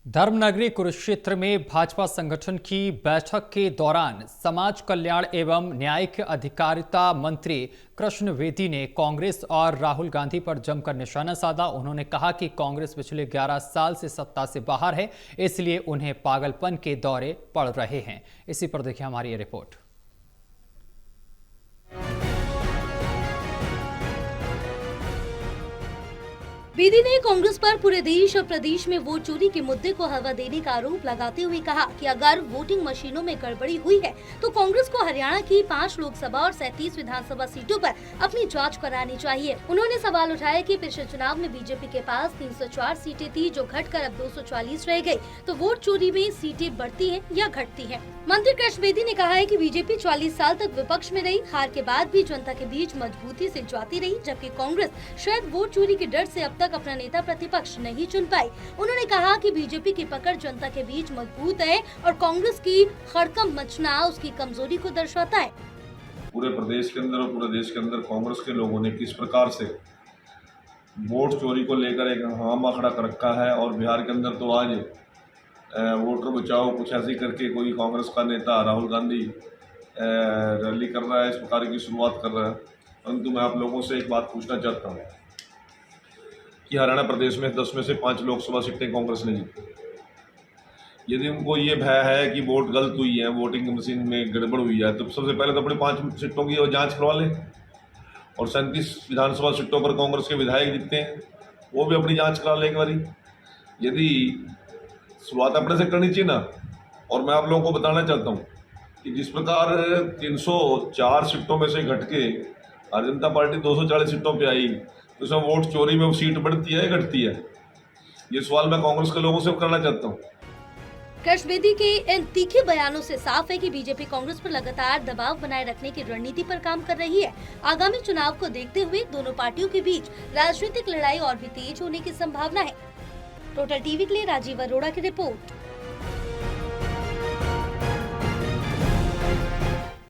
धर्मनगरी कुरुक्षेत्र में भाजपा संगठन की बैठक के दौरान समाज कल्याण एवं न्यायिक अधिकारिता मंत्री कृष्ण बेदी ने कांग्रेस और राहुल गांधी पर जमकर निशाना साधा। उन्होंने कहा कि कांग्रेस पिछले 11 साल से सत्ता से बाहर है, इसलिए उन्हें पागलपन के दौरे पड़ रहे हैं। इसी पर देखिए हमारी ये रिपोर्ट। बेदी ने कांग्रेस पर पूरे देश और प्रदेश में वोट चोरी के मुद्दे को हवा देने का आरोप लगाते हुए कहा कि अगर वोटिंग मशीनों में गड़बड़ी हुई है तो कांग्रेस को हरियाणा की 5 लोकसभा और 37 विधानसभा सीटों पर अपनी जांच करानी चाहिए। उन्होंने सवाल उठाया कि पिछले चुनाव में बीजेपी के पास 304 सीटें थी, जो घटकर अब 240 रह गई, तो वोट चोरी में सीटें बढ़ती है या घटती है। मंत्री कृष्ण बेदी ने कहा है कि बीजेपी 40 साल तक विपक्ष में रही, हार के बाद भी जनता के बीच मजबूती से जाती रही, जबकि कांग्रेस शायद वोट चोरी के डर से अब तक अपना नेता प्रतिपक्ष नहीं चुन पाई। उन्होंने कहा कि बीजेपी की पकड़ जनता के बीच मजबूत है और कांग्रेस की हड़कंप मचना उसकी कमजोरी को दर्शाता है। पूरे प्रदेश के अंदर और पूरे देश के अंदर कांग्रेस के लोगों ने किस प्रकार से वोट चोरी को लेकर एक हंगामा खड़ा कर रखा है, और बिहार के अंदर तो आज वोटर बचाओ कुछ ऐसी करके कोई कांग्रेस का नेता राहुल गांधी रैली कर रहा है, इस प्रकार की शुरुआत कर रहा है। परंतु मैं आप लोगों से एक बात पूछना चाहता हूँ कि हरियाणा प्रदेश में 10 में से 5 लोकसभा सीटें कांग्रेस ने जीती। यदि उनको ये भय है कि वोट गलत हुई है, वोटिंग मशीन में गड़बड़ हुई है, तो सबसे पहले तो अपनी 5 सीटों की जांच करवा लें, और 37 विधानसभा सीटों पर कांग्रेस के विधायक जीतते हैं, वो भी अपनी जांच करा लें एक बारी। यदि शुरुआत अपने से करनी चाहिए ना। और मैं आप लोगों को बताना चाहता हूँ कि जिस प्रकार 304 सीटों में से घट के भारतीय जनता पार्टी 240 सीटों पे आई, तो उसमें वोट चोरी में वो सीट बढ़ती है या घटती है? ये सवाल मैं कांग्रेस के लोगों से करना चाहता हूँ। कृष्ण बेदी के इन तीखे बयानों से साफ है कि बीजेपी कांग्रेस पर लगातार दबाव बनाए रखने की रणनीति पर काम कर रही है। आगामी चुनाव को देखते हुए दोनों पार्टियों के बीच राजनीतिक लड़ाई और भी तेज होने की संभावना है। टोटल टीवी के लिए राजीव अरोड़ा की रिपोर्ट।